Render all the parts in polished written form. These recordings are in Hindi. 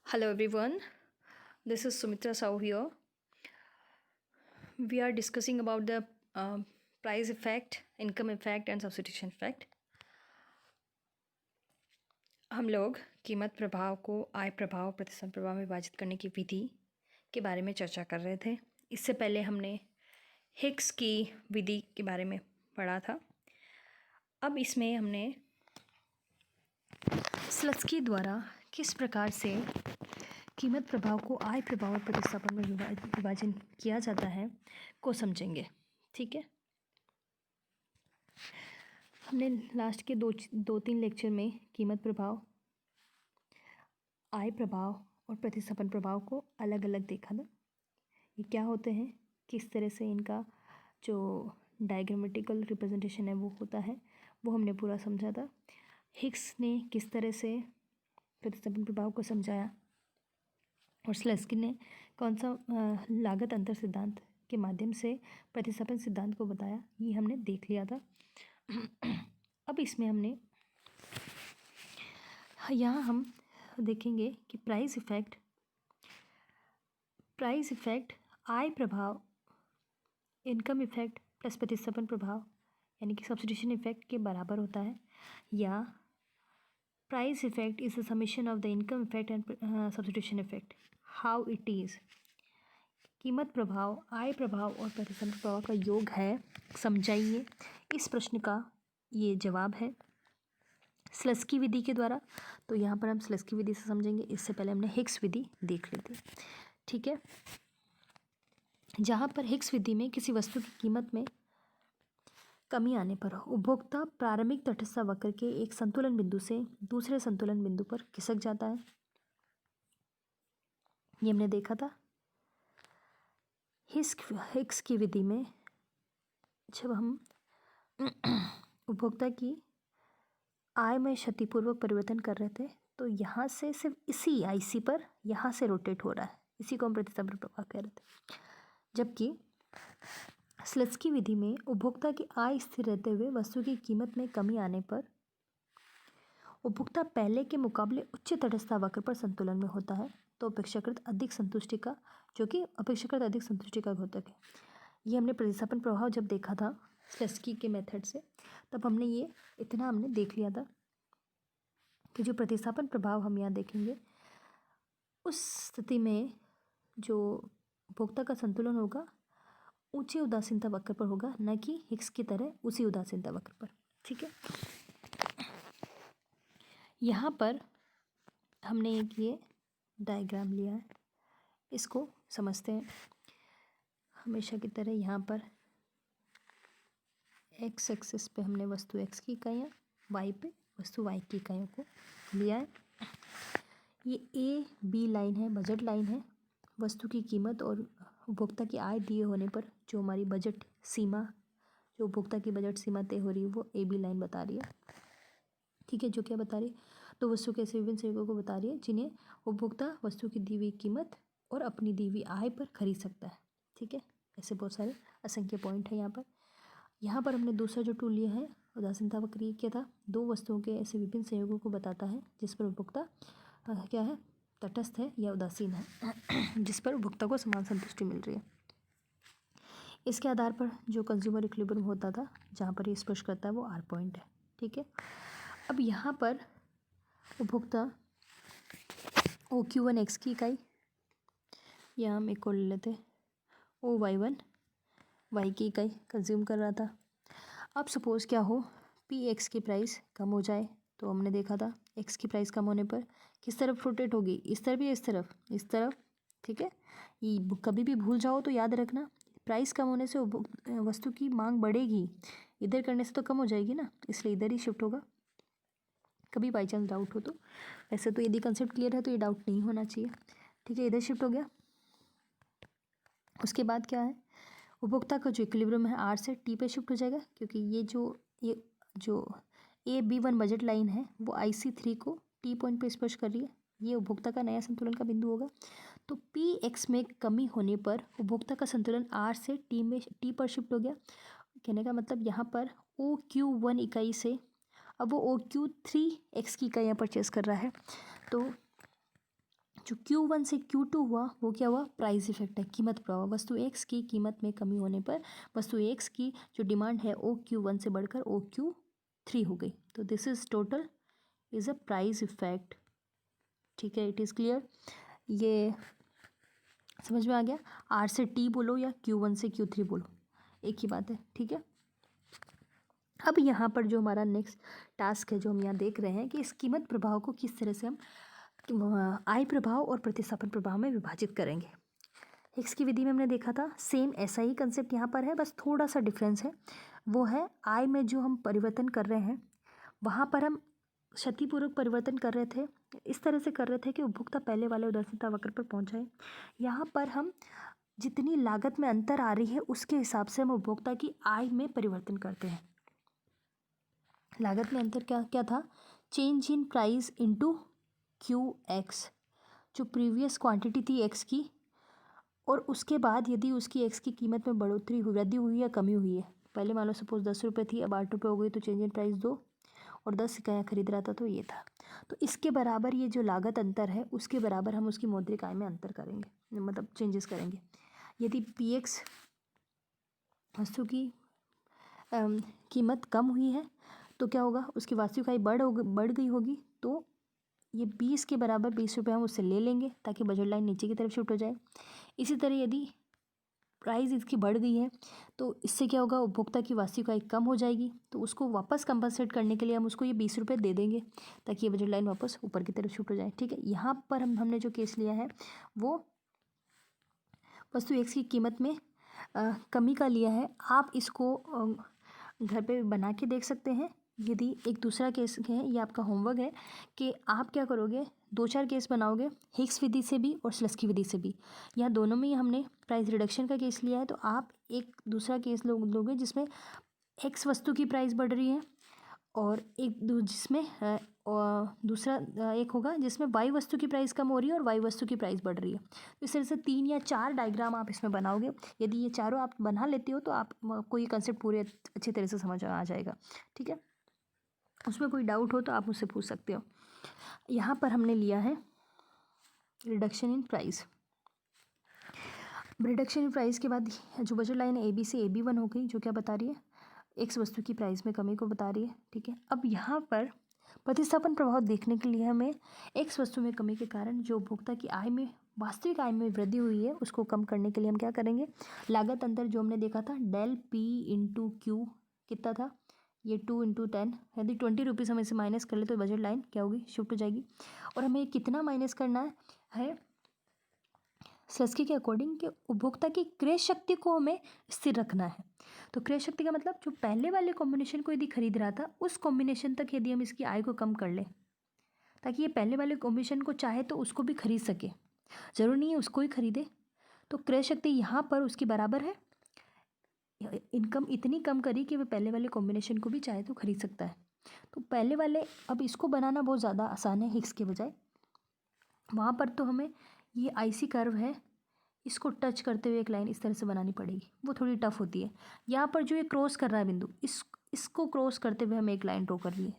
Hello everyone, this is Sumitra Sahu here. We are discussing about the price effect, income effect and substitution effect. हम लोग कीमत प्रभाव को आय प्रभाव प्रतिशत प्रभाव में विभाजित करने की विधि के बारे में चर्चा कर रहे थे। इससे पहले हमने हिक्स की विधि के बारे में पढ़ा था। अब इसमें हमने स्लत्स्की द्वारा किस प्रकार से कीमत प्रभाव को आय प्रभाव और प्रतिस्थापन में विभाजन किया जाता है को समझेंगे। ठीक है, हमने लास्ट के दो तीन लेक्चर में कीमत प्रभाव, आय प्रभाव और प्रतिस्थापन प्रभाव को अलग अलग देखा था। ये क्या होते हैं, किस तरह से इनका जो डायग्रामेटिकल रिप्रेजेंटेशन है वो होता है, वो हमने पूरा समझा था। हिक्स ने किस तरह से प्रतिस्थापन प्रभाव को समझाया और स्लत्स्की ने कौन सा लागत अंतर सिद्धांत के माध्यम से प्रतिस्थापन सिद्धांत को बताया, ये हमने देख लिया था। अब इसमें हमने यहाँ हम देखेंगे कि प्राइस इफेक्ट आय प्रभाव, इनकम इफेक्ट प्लस प्रतिस्थापन प्रभाव यानी कि सब्स्टिट्यूशन इफेक्ट के बराबर होता है, या price effect is the summation of the income effect and substitution effect. How it is, कीमत प्रभाव, आय प्रभाव और प्रतिस्थापन प्रभाव का योग है, समझाइए। इस प्रश्न का ये जवाब है स्लत्स्की विधि के द्वारा। तो यहाँ पर हम स्लत्स्की विधि से समझेंगे। इससे पहले हमने हिक्स विधि देख ली थी। ठीक है, जहाँ पर हिक्स विधि में किसी वस्तु की कीमत में कमी आने पर उपभोक्ता प्रारंभिक तटस्थ वक्र के एक संतुलन बिंदु से दूसरे संतुलन बिंदु पर खिसक जाता है, ये हमने देखा था। हिक्स की विधि में जब हम उपभोक्ता की आय में क्षतिपूर्वक परिवर्तन कर रहे थे, तो यहाँ से सिर्फ इसी आईसी पर यहाँ से रोटेट हो रहा है, इसी को हम प्रतिस्थापन प्रभाव कह रहे थे। जबकि स्लत्स्की विधि में उपभोक्ता की आय स्थिर रहते हुए वस्तु की कीमत में कमी आने पर उपभोक्ता पहले के मुकाबले उच्च तटस्थ वक्र पर संतुलन में होता है, तो अपेक्षाकृत अधिक संतुष्टि का, जो कि अपेक्षाकृत अधिक संतुष्टि का घोतक है। ये हमने प्रतिस्थापन प्रभाव जब देखा था स्लत्स्की के मेथड से, तब हमने ये इतना हमने देख लिया था कि जो प्रतिस्थापन प्रभाव हम यहाँ देखेंगे, उस स्थिति में जो उपभोक्ता का संतुलन होगा ऊंचे उदासीनता वक्र पर होगा, न कि हिक्स की तरह उसी उदासीनता वक्र पर। ठीक है, यहाँ पर हमने एक ये डायग्राम लिया है, इसको समझते हैं। हमेशा की तरह यहाँ पर एक्स एक्सिस पे हमने वस्तु एक्स की इकाइयाँ, वाई पे वस्तु वाई की इकाइयों को लिया है। ये ए बी लाइन है, बजट लाइन है। वस्तु की कीमत और उपभोक्ता की आय दिए होने पर जो हमारी बजट सीमा, जो उपभोक्ता की बजट सीमा तय हो रही है, वो ए बी लाइन बता रही है। ठीक है, जो क्या बता रही है, तो वस्तु के ऐसे विभिन्न सहयोगों को बता रही है जिन्हें उपभोक्ता वस्तु की दी हुई कीमत और अपनी दी हुई आय पर खरीद सकता है। ठीक है, ऐसे बहुत सारे असंख्य पॉइंट है यहाँ पर हमने दूसरा जो टूल लिया है उदासीनता वक्र, ये क्या था, दो वस्तुओं के ऐसे विभिन्न संयोगों को बताता है जिस पर उपभोक्ता क्या है, तटस्थ है या उदासीन है, जिस पर उपभोक्ता को समान संतुष्टि मिल रही है। इसके आधार पर जो कंज्यूमर इक्विलिब्रियम होता था, जहाँ पर ये स्पर्श करता है, वो आर पॉइंट है। ठीक है, अब यहाँ पर उपभोक्ता ओ क्यू वन एक्स की इकाई, यहाँ हम एक और ले लेते, ओ वाई वन वाई की इकाई कंज्यूम कर रहा था। अब सपोज़ क्या हो, पी एक्स की प्राइस कम हो जाए, तो हमने देखा था एक्स की प्राइस कम होने पर किस तरफ रोटेट होगी, इस तरफ या इस तरफ। ठीक है, ये कभी भी भूल जाओ तो याद रखना, प्राइस कम होने से वस्तु की मांग बढ़ेगी, इधर करने से तो कम हो जाएगी ना, इसलिए इधर ही शिफ्ट होगा। कभी बाई चांस डाउट हो तो, वैसे तो यदि कंसेप्ट क्लियर है तो ये डाउट नहीं होना चाहिए। ठीक है, इधर शिफ्ट हो गया। उसके बाद क्या है, उपभोक्ता का जो इक्विलिब्रियम है आर से टी पे शिफ्ट हो जाएगा, क्योंकि ये जो A B one budget line है वो आई सी थ्री को टी पॉइंट पे स्पर्श कर रही है, ये उपभोक्ता का नया संतुलन का बिंदु होगा। तो पी एक्स में कमी होने पर उपभोक्ता का संतुलन आर से टी पर शिफ्ट हो गया। कहने का मतलब यहाँ पर ओ क्यू वन इकाई से अब वो ओ क्यू थ्री एक्स की इकाइयाँ परचेस कर रहा है, तो जो Q1 से Q2 हुआ वो क्या हुआ, प्राइस इफेक्ट है, कीमत प्रभाव। वस्तु X की कीमत में कमी होने पर वस्तु X की जो डिमांड है वो Q1 से बढ़कर OQ3 हो गई। तो this is total is a price effect. ठीक है, इट इज़ क्लियर, ये समझ में आ गया। R से T बोलो या Q1 से Q3 बोलो, एक ही बात है। ठीक है, अब यहाँ पर जो हमारा नेक्स्ट टास्क है जो हम यहाँ देख रहे हैं कि इस कीमत प्रभाव को किस तरह से हम आय प्रभाव और प्रतिस्थापन प्रभाव में विभाजित करेंगे। हिक्स की विधि में हमने देखा था, सेम ऐसा ही कंसेप्ट यहाँ पर है, बस थोड़ा सा डिफरेंस है। वो है आय में जो हम परिवर्तन कर रहे हैं वहाँ पर हम क्षतिपूर्वक परिवर्तन कर रहे थे, इस तरह से कर रहे थे कि उपभोक्ता पहले वाले उदासीनता वक्र पर पहुँच जाए। यहाँ पर हम जितनी लागत में अंतर आ रही है उसके हिसाब से हम उपभोक्ता की आय में परिवर्तन करते हैं। लागत में अंतर क्या क्या था, change in price into QX, जो प्रीवियस क्वांटिटी थी X की, और उसके बाद यदि उसकी X की कीमत में बढ़ोतरी हुई, वृद्धि हुई या कमी हुई है। पहले मान लो सपोज 10 रुपये थी, अब 8 रुपये हो गई, तो चेंज इन प्राइस 2, और 10 इकाइयाँ खरीद रहा था तो ये था। तो इसके बराबर ये जो लागत अंतर है उसके बराबर हम उसकी मौद्रिक आय में अंतर करेंगे, मतलब चेंजेस करेंगे। यदि PX वस्तु की कीमत कम हुई है तो क्या होगा, उसकी वास्तविक आय बढ़ गई होगी, तो ये 20 के बराबर 20 रुपये हम उससे ले लेंगे ताकि बजट लाइन नीचे की तरफ शिफ्ट हो जाए। इसी तरह यदि प्राइस इसकी बढ़ गई है तो इससे क्या होगा, उपभोक्ता की वास्तविक आय कम हो जाएगी, तो उसको वापस कंपनसेट करने के लिए हम उसको ये 20 रुपये दे देंगे ताकि ये बजट लाइन वापस ऊपर की तरफ शिफ्ट हो जाए। ठीक है, यहाँ पर हमने जो केस लिया है वो वस्तु X की कीमत में कमी का लिया है। आप इसको घर पे बना के देख सकते हैं। यदि एक दूसरा केस है, ये आपका होमवर्क है कि आप क्या करोगे, 2-4 केस बनाओगे हिक्स विधि से भी और स्लस्की विधि से भी। यहाँ दोनों में ही हमने प्राइस रिडक्शन का केस लिया है, तो आप एक दूसरा केस लोगे जिसमें एक्स वस्तु की प्राइस बढ़ रही है और जिसमें और दूसरा एक होगा जिसमें वाई वस्तु की प्राइस कम हो रही है और वाई वस्तु की प्राइस बढ़ रही है। तो इस तरह से 3 या 4 डायग्राम आप इसमें बनाओगे। यदि ये चारों आप बना लेते हो तो आपको ये कंसेप्ट पूरे अच्छी तरह से समझ आ जाएगा। ठीक है, उसमें कोई डाउट हो तो आप मुझसे पूछ सकते हो। यहाँ पर हमने लिया है reduction in price. Reduction in price के बाद जो बजट लाइन है AB से AB1 हो गई, जो क्या बता रही है, एक्स वस्तु की प्राइस में कमी को बता रही है। ठीक है, अब यहाँ पर प्रतिस्थापन प्रभाव देखने के लिए हमें एक्स वस्तु में कमी के कारण जो उपभोक्ता की आय में वास्तविक आय में वृद्धि हुई है उसको कम करने के लिए हम क्या करेंगे, लागत अंतर जो हमने देखा था डेल P इंटू Q कितना था, ये 2 इंटू 10, यदि 20 रुपीज़ हम इसे माइनस कर ले तो बजट लाइन क्या होगी, शिफ्ट हो जाएगी। और हमें कितना माइनस करना है स्लस्की के अकॉर्डिंग कि उपभोक्ता की क्रय शक्ति को हमें स्थिर रखना है। तो क्रय शक्ति का मतलब जो पहले वाले कॉम्बिनेशन को यदि खरीद रहा था उस कॉम्बिनेशन तक यदि हम इसकी आय को कम कर लें ताकि ये पहले वाले कॉम्बिनेशन को चाहे तो उसको भी खरीद सके, ज़रूरी नहीं है उसको ही खरीदे। तो क्रय शक्ति यहाँ पर उसकी बराबर है, इनकम इतनी कम करी कि वह पहले वाले कॉम्बिनेशन को भी चाहे तो खरीद सकता है। तो पहले वाले, अब इसको बनाना बहुत ज़्यादा आसान है हिक्स के बजाय। वहाँ पर तो हमें ये IC कर्व है, इसको टच करते हुए एक लाइन इस तरह से बनानी पड़ेगी, वो थोड़ी टफ होती है। यहाँ पर जो ये क्रॉस कर रहा है बिंदु, इसको क्रॉस करते हुए हमें एक लाइन ड्रॉ कर लिए,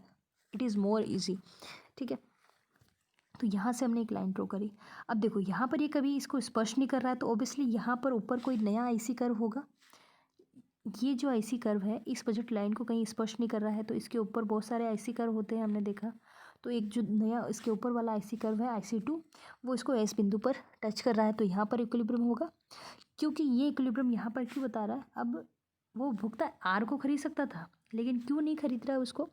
इट इज़ मोर ईजी। ठीक है, तो यहाँ से हमने एक लाइन ड्रॉ करी। अब देखो यहाँ पर ये कभी इसको स्पर्श नहीं कर रहा है, तो ऑब्वियसली यहाँ पर ऊपर कोई नया IC कर्व होगा। ये जो IC कर्व है इस बजट लाइन को कहीं स्पर्श नहीं कर रहा है, तो इसके ऊपर बहुत सारे IC कर्व होते हैं, हमने देखा। तो एक जो नया इसके ऊपर वाला IC कर्व है IC2, वो इसको S बिंदु पर टच कर रहा है, तो यहाँ पर इक्विलिब्रियम होगा। क्योंकि ये इक्विलिब्रियम यहाँ पर क्यों बता रहा है, अब वो भुगता R को खरीद सकता था लेकिन क्यों नहीं खरीद रहा है उसको,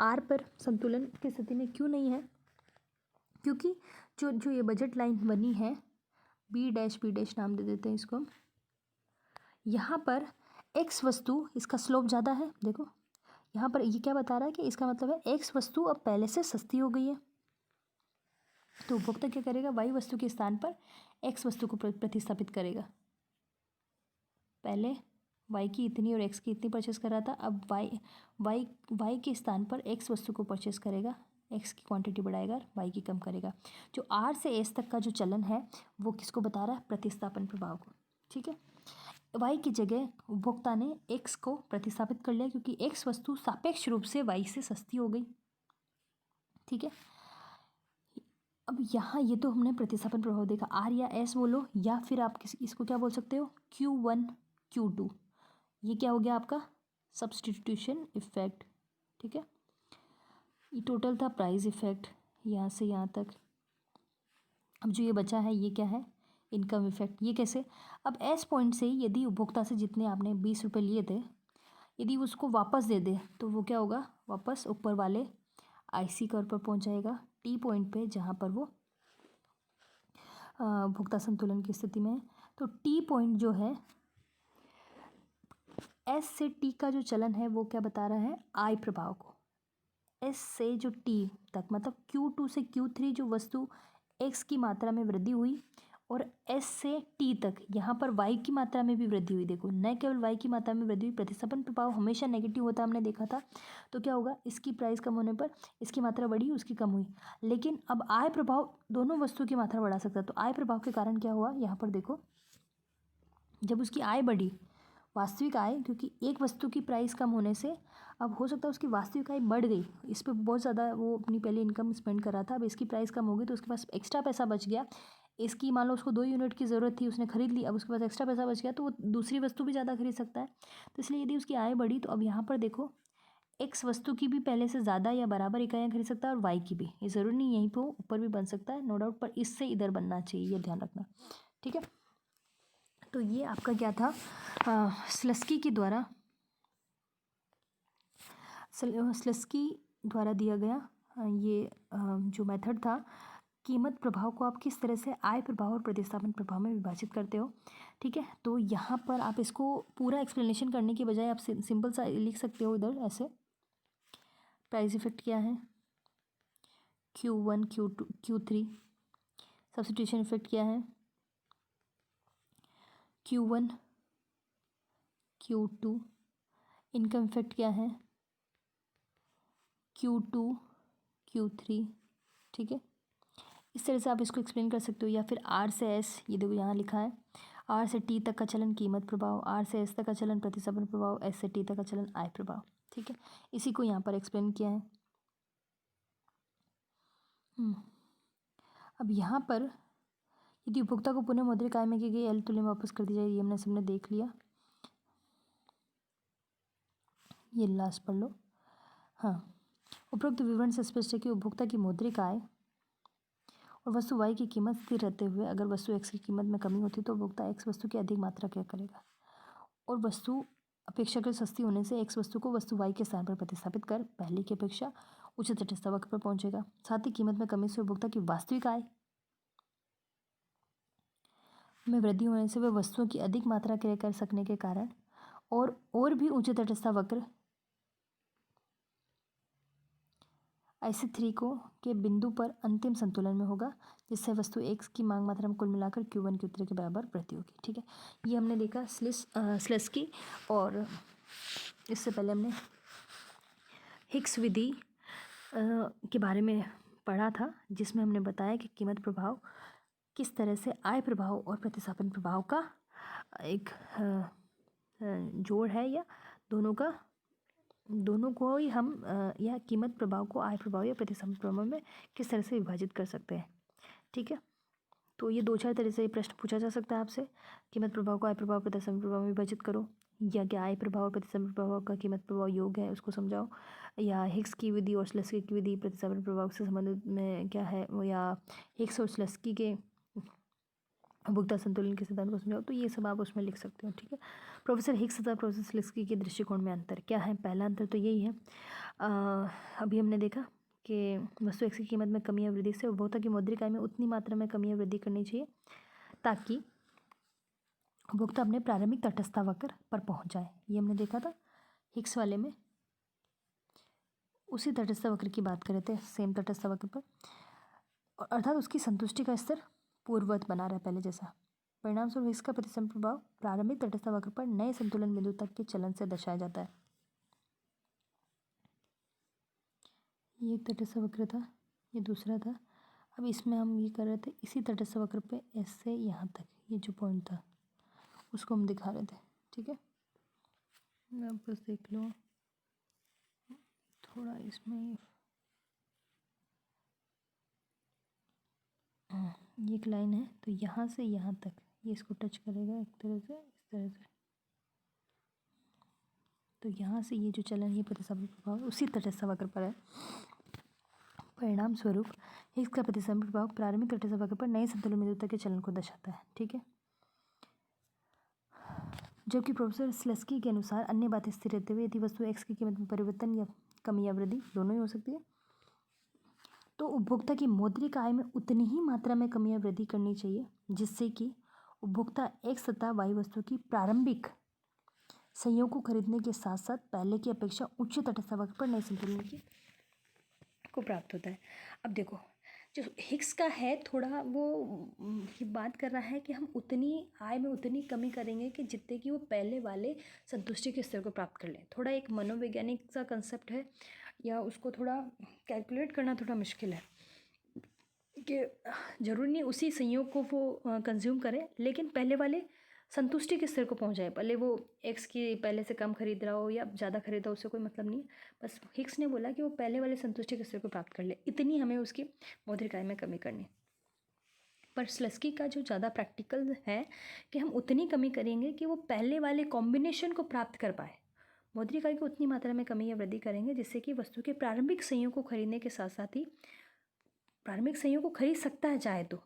R पर संतुलन की स्थिति में क्यों नहीं है, क्योंकि जो ये बजट लाइन बनी है B' नाम दे देते हैं इसको हम। यहाँ पर X वस्तु इसका स्लोप ज़्यादा है, देखो यहाँ पर ये क्या बता रहा है कि इसका मतलब है X वस्तु अब पहले से सस्ती हो गई है। तो उपभोक्ता क्या करेगा, Y वस्तु के स्थान पर X वस्तु को प्रतिस्थापित करेगा। पहले Y की इतनी और X की इतनी परचेस कर रहा था, अब Y के स्थान पर X वस्तु को परचेस करेगा, X की क्वांटिटी बढ़ाएगा, Y की कम करेगा। जो R से S तक का जो चलन है वो किसको बता रहा है, प्रतिस्थापन प्रभाव को। ठीक है, Y की जगह उपभोक्ता ने X को प्रतिस्थापित कर लिया क्योंकि X वस्तु सापेक्ष रूप से Y से सस्ती हो गई। ठीक है, अब यहाँ ये तो हमने प्रतिस्थापन प्रभाव देखा, आर या एस बोलो, या फिर आप इसको क्या बोल सकते हो, Q1 Q2, ये क्या हो गया आपका सब्सटीट्यूशन इफेक्ट। ठीक है, ये टोटल था प्राइस इफेक्ट यहाँ से यहाँ तक। अब जो ये बचा है ये क्या है, इनकम इफेक्ट। ये कैसे, अब एस पॉइंट से यदि उपभोक्ता से जितने आपने 20 रुपये लिए थे, यदि उसको वापस दे दे तो वो क्या होगा, वापस ऊपर वाले आईसी कर्व पर पहुंच जाएगा, टी पॉइंट पे जहाँ पर वो भुगता संतुलन की स्थिति में है। तो टी पॉइंट जो है, एस से टी का जो चलन है वो क्या बता रहा है, आई प्रभाव को। एस से जो टी तक मतलब Q2 से Q3 जो वस्तु एक्स की मात्रा में वृद्धि हुई, और एस से टी तक यहाँ पर वाई की मात्रा में भी वृद्धि हुई। देखो, न केवल वाई की मात्रा में वृद्धि हुई, प्रतिस्थापन प्रभाव हमेशा नेगेटिव होता हमने देखा था। तो क्या होगा, इसकी प्राइस कम होने पर इसकी मात्रा बढ़ी, उसकी कम हुई। लेकिन अब आय प्रभाव दोनों वस्तुओं की मात्रा बढ़ा सकता है। तो आय प्रभाव के कारण क्या हुआ, यहाँ पर देखो, जब उसकी आय बढ़ी, वास्तविक आय, क्योंकि एक वस्तु की प्राइस कम होने से अब हो सकता है उसकी वास्तविक आय बढ़ गई, इस पर बहुत ज़्यादा वो अपनी पहले इनकम स्पेंड कर रहा था, अब इसकी प्राइस कम हो गई तो उसके पास एक्स्ट्रा पैसा बच गया। इसकी मान लो उसको 2 यूनिट की ज़रूरत थी, उसने खरीद ली, अब उसके पास एक्स्ट्रा पैसा बच गया तो वो दूसरी वस्तु भी ज़्यादा खरीद सकता है। तो इसलिए यदि उसकी आय बढ़ी तो अब यहाँ पर देखो, एक्स वस्तु की भी पहले से ज़्यादा या बराबर इकाइयाँ खरीद सकता है, और वाई की भी। ये ज़रूरी नहीं यहीं पर ऊपर भी बन सकता है, नो डाउट, पर इससे इधर बनना चाहिए, ये ध्यान रखना। ठीक है, तो ये आपका क्या था, स्लस्की के द्वारा स्लस्की द्वारा दिया गया ये जो मेथड था, कीमत प्रभाव को आप किस तरह से आय प्रभाव और प्रतिस्थापन प्रभाव में विभाजित करते हो। ठीक है, तो यहाँ पर आप इसको पूरा एक्सप्लेनेशन करने के बजाय आप सिंपल सा लिख सकते हो इधर ऐसे, प्राइस इफेक्ट क्या है, Q1 Q2 Q3, substitution effect क्या है, Q1 Q2, इनकम इफेक्ट क्या है, Q2 Q3। ठीक है, इस तरह से आप इसको एक्सप्लेन कर सकते हो। या फिर आर से एस, ये देखो यहाँ लिखा है, आर से टी तक का चलन कीमत प्रभाव, आर से एस तक का चलन प्रतिस्थापन प्रभाव, एस से टी तक का चलन आय प्रभाव। ठीक है, इसी को यहाँ पर एक्सप्लेन किया है। अब यहाँ पर यदि उपभोक्ता को पुनः मौद्रिक आय में की गई एल तुल्य में वापस कर दी जाए, ये हमने सबने देख लिया, ये लास्ट पढ़ लो। हाँ, उपरोक्त विवरण से स्पष्ट है कि उपभोक्ता की मौद्रिक आय और वस्तु वाई की कीमत स्थिर रहते हुए अगर वस्तु एक्स की कीमत में कमी होती तो उपभोक्ता एक्स वस्तु की अधिक मात्रा क्या करेगा, और वस्तु अपेक्षाकृत सस्ती होने से एक्स वस्तु को वस्तु वाई के स्थान पर प्रतिस्थापित कर पहले की अपेक्षा उच्च तटस्थ वक्र पर पहुंचेगा। साथ ही कीमत में कमी से उपभोक्ता की वास्तविक आय में वृद्धि होने से वह वस्तुओं की अधिक मात्रा क्रय कर सकने के कारण और भी उच्च तटस्थ वक्र IC3 को के बिंदु पर अंतिम संतुलन में होगा, जिससे वस्तु एक्स की मांग मात्रा में कुल मिलाकर Q1 Q3 के बराबर वृद्धि होगी। ठीक है, ये हमने देखा स्लस्की, और इससे पहले हमने हिक्स विधि के बारे में पढ़ा था, जिसमें हमने बताया कि कीमत प्रभाव किस तरह से आय प्रभाव और प्रतिस्थापन प्रभाव का एक जोड़ है, या दोनों को ही हम या कीमत प्रभाव को आय प्रभाव या प्रतिस्थापन प्रभाव में किस तरह से विभाजित कर सकते हैं। ठीक है, तो ये 2-4 तरह से प्रश्न पूछा जा सकता है आपसे, कीमत प्रभाव को आय प्रभाव प्रतिस्थापन प्रभाव में विभाजित करो, या क्या आय प्रभाव और प्रतिस्थापन प्रभाव का कीमत प्रभाव योग है उसको समझाओ, या हिक्स की विधि और स्लस्की की विधि प्रतिस्थापन प्रभाव से संबंधित में क्या है, या हिक्स और स्लस्की के उपभोक्ता संतुलन के सिद्धांत को समझाओ, तो ये सब आप उसमें लिख सकते हो। ठीक है, प्रोफेसर हिक्स तथा प्रोफेसर स्लस्की के दृष्टिकोण में अंतर क्या है, पहला अंतर तो यही है, अभी हमने देखा कि वस्तु एक्स की कीमत में कमी या वृद्धि से उपभोक्ता की मौद्रिक आय में उतनी मात्रा में कमी या वृद्धि करनी चाहिए ताकि उपभोक्ता अपने प्रारंभिक तटस्थ वक्र पर पहुंच जाए। ये हमने देखा था हिक्स वाले में, उसी तटस्थ वक्र की बात कर रहे थे, सेम तटस्थ वक्र पर, और अर्थात उसकी संतुष्टि का स्तर पूर्ववत बना रहा है पहले जैसा। परिणाम स्वरूप हिक्स का प्रतिस्थापन प्रभाव प्रारंभिक तटस्थ वक्र पर नए संतुलन बिंदु तक के चलन से दर्शाया जाता है। ये एक तटस्थ वक्र था, ये दूसरा था। अब इसमें हम ये कर रहे थे इसी तटस्थ वक्र पे एस से यहाँ तक ये जो पॉइंट था उसको हम दिखा रहे थे। ठीक है, आप बस देख लो थोड़ा इसमें ये एक लाइन है, तो यहाँ से यहाँ तक ये इसको टच करेगा एक तरह से, इस तरह से। तो यहाँ से ये जो चलन, ये प्रतिस्थापन प्रभाव उसी तटस्थ वक्र पर है। परिणाम स्वरूप हिग्स का प्रतिस्थापन प्रभाव प्रारंभिक तटस्थ वक्र पर नए संतुलन बिंदु तक के चलन को दर्शाता है। ठीक है, जबकि प्रोफेसर स्लस्की के अनुसार अन्य बातें स्थिर रहते हुए यदि वस्तु एक्स की कीमत में परिवर्तन या कमी या वृद्धि दोनों ही हो सकती है, तो उपभोक्ता की मौद्रिक आय में उतनी ही मात्रा में कमी या वृद्धि करनी चाहिए जिससे कि उपभोक्ता एक्स तथा वाई वस्तु की प्रारंभिक संयोग को खरीदने के साथ साथ पहले की अपेक्षा उच्च तटस्थ वक्र पर नए संतुलन की को प्राप्त होता है। अब देखो, जो हिग्स का है थोड़ा वो ये बात कर रहा है कि हम उतनी आय में उतनी कमी करेंगे कि जितने कि वो पहले वाले संतुष्टि के स्तर को प्राप्त कर लें। थोड़ा एक मनोवैज्ञानिक सा कंसेप्ट है, या उसको थोड़ा कैलकुलेट करना थोड़ा मुश्किल है कि ज़रूरी नहीं उसी संयोग को वो कंज्यूम करें, लेकिन पहले वाले संतुष्टि के स्तर को पहुंच जाए। भले वो एक्स की पहले से कम खरीद रहा हो या ज़्यादा खरीद रहा हो, उससे कोई मतलब नहीं। बस हिग्स ने बोला कि वो पहले वाले संतुष्टि के स्तर को प्राप्त कर ले, इतनी हमें उसकी मौद्रिक आय में कमी करनी। पर स्लस्की का जो ज़्यादा प्रैक्टिकल है कि हम उतनी कमी करेंगे कि वो पहले वाले कॉम्बिनेशन को प्राप्त कर पाए। मौद्रिक आय की उतनी मात्रा में कमी या वृद्धि करेंगे जिससे कि वस्तु के प्रारंभिक संयोग को खरीदने के साथ साथ ही प्रारंभिक संयोग को खरीद सकता है चाहे तो,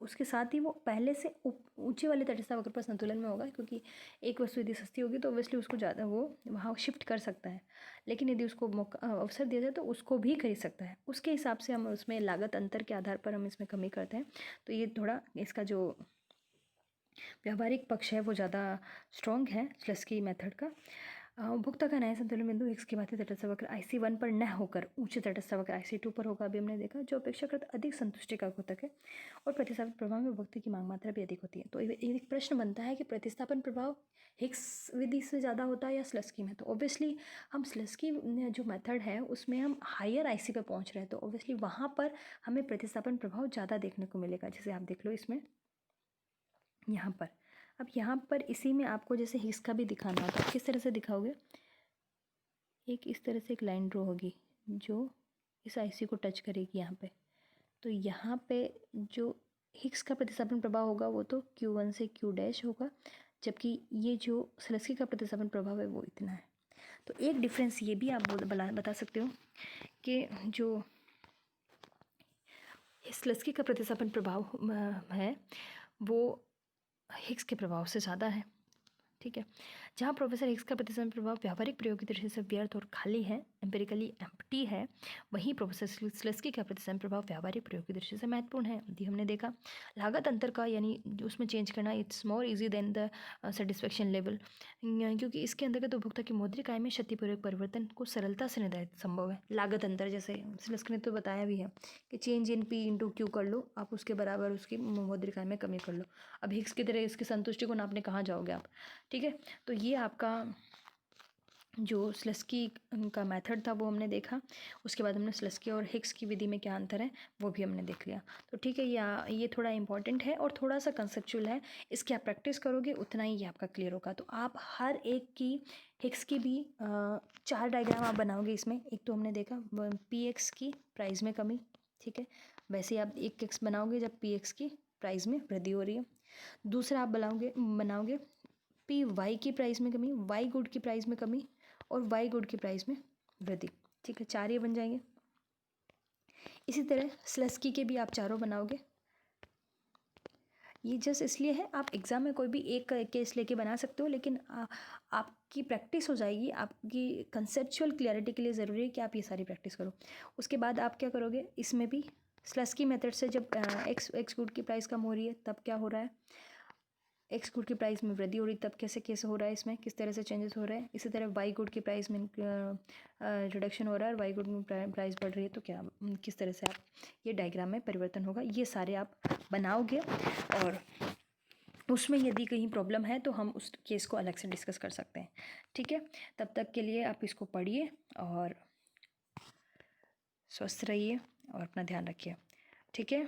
उसके साथ ही वो पहले से ऊंचे वाले तटस्थ वक्र पर संतुलन में होगा, क्योंकि एक वस्तु यदि सस्ती होगी तो ऑब्वियसली उसको ज़्यादा वो वहाँ शिफ्ट कर सकता है, लेकिन यदि उसको मौका अवसर दिया जाए तो उसको भी खरीद सकता है। उसके हिसाब से हम उसमें लागत अंतर के आधार पर हम इसमें कमी करते हैं। तो ये थोड़ा इसका जो व्यावहारिक पक्ष है वो ज़्यादा स्ट्रॉन्ग है स्लस्की मेथड का। उपभोक्ता का नया संतुलन बिंदु एक्स के बाद तटस्थ वक्र IC1 पर न होकर ऊंचे तटस्थ वक्र IC2 पर होगा। अभी हमने देखा, जो अपेक्षाकृत अधिक संतुष्टि का घटक है और प्रतिस्थापन प्रभाव में उपभोक्ता की मांग मात्रा भी अधिक होती है। तो एक प्रश्न बनता है कि प्रतिस्थापन प्रभाव हिग्स विधि से ज़्यादा होता है या स्लस्की में। तो ऑब्वियसली हम स्लस्की जो मेथड है उसमें हम हायर IC पर पहुँच रहे हैं, तो ऑब्वियसली वहाँ पर हमें प्रतिस्थापन प्रभाव ज़्यादा देखने को मिलेगा। जैसे आप देख लो इसमें यहाँ पर, अब यहाँ पर इसी में आपको जैसे हिग्स का भी दिखाना है, तो आप किस तरह से दिखाओगे? एक इस तरह से एक लाइन ड्रॉ होगी जो इस IC को टच करेगी यहाँ पे। तो यहाँ पे जो हिग्स का प्रतिस्थापन प्रभाव होगा वो तो Q1 से Q' होगा, जबकि ये जो स्लस्की का प्रतिस्थापन प्रभाव है वो इतना है। तो एक डिफरेंस ये भी आप बता सकते हो कि जो स्लस्की का प्रतिस्थापन प्रभाव है वो हिग्स के प्रभाव से ज़्यादा है। ठीक है, जहाँ प्रोफेसर हिग्स का प्रतिस्थापन प्रभाव व्यावहारिक प्रयोग की दृष्टि से व्यर्थ और खाली है, एम्पेरिकली एम्प्टी है, वहीं प्रोफेसर स्लस्की का प्रतिस्थापन प्रभाव व्यावहारिक प्रयोग की दृष्टि से महत्वपूर्ण है। यदि हमने देखा लागत अंतर का यानी उसमें चेंज करना it's more easy than the satisfaction level, क्योंकि इसके अंतर्गत उपभोक्ता की मौद्रिक आय में क्षतिपूर्वक परिवर्तन को सरलता से निर्धारित संभव है। लागत अंतर जैसे स्लस्की ने तो बताया भी है कि change in P into Q कर लो आप, उसके बराबर उसकी मौद्रिक आय में कमी कर लो। अब हिग्स की तरह इसकी संतुष्टि को नापने कहाँ जाओगे आप? ठीक है, तो ये आपका जो स्लस्की का मेथड था वो हमने देखा। उसके बाद हमने स्लस्की और हिग्स की विधि में क्या अंतर है वो भी हमने देख लिया। तो ठीक है, ये थोड़ा इंपॉर्टेंट है और थोड़ा सा कंसेप्चुअल है, इसकी आप प्रैक्टिस करोगे उतना ही ये आपका क्लियर होगा। तो आप हर एक की हिग्स की भी 4 डायग्राम आप बनाओगे इसमें। एक तो हमने देखा PX की प्राइस में कमी, ठीक है, वैसे ही आप एक एक्स बनाओगे जब PX की प्राइस में वृद्धि हो रही है। दूसरा आप बनाओगे PY की प्राइस में कमी, Y गुड की प्राइस में कमी और Y गुड की प्राइस में वृद्धि। ठीक है, 4 ये बन जाएंगे। इसी तरह स्लस्की के भी आप चारों बनाओगे। ये जस्ट इसलिए है, आप एग्ज़ाम में कोई भी एक केस लेके बना सकते हो, लेकिन आपकी प्रैक्टिस हो जाएगी। आपकी कंसेप्चुअल क्लैरिटी के लिए ज़रूरी है कि आप ये सारी प्रैक्टिस करो। उसके बाद आप क्या करोगे, इसमें भी स्लस्की मेथड से जब एक्स गुड की प्राइस कम हो रही है तब क्या हो रहा है, एक्स गुड की प्राइस में वृद्धि हो रही तब कैसे हो रहा है, इसमें किस तरह से चेंजेस हो रहे हैं। इसी तरह वाई गुड की प्राइस में रिडक्शन हो रहा है और वाई गुड में प्राइस बढ़ रही है, तो क्या किस तरह से आप ये डायग्राम में परिवर्तन होगा, ये सारे आप बनाओगे। और उसमें यदि कहीं प्रॉब्लम है तो हम उस केस को अलग से डिस्कस कर सकते हैं। ठीक है, तब तक के लिए आप इसको पढ़िए और स्वस्थ रहिए और अपना ध्यान रखिए। ठीक है।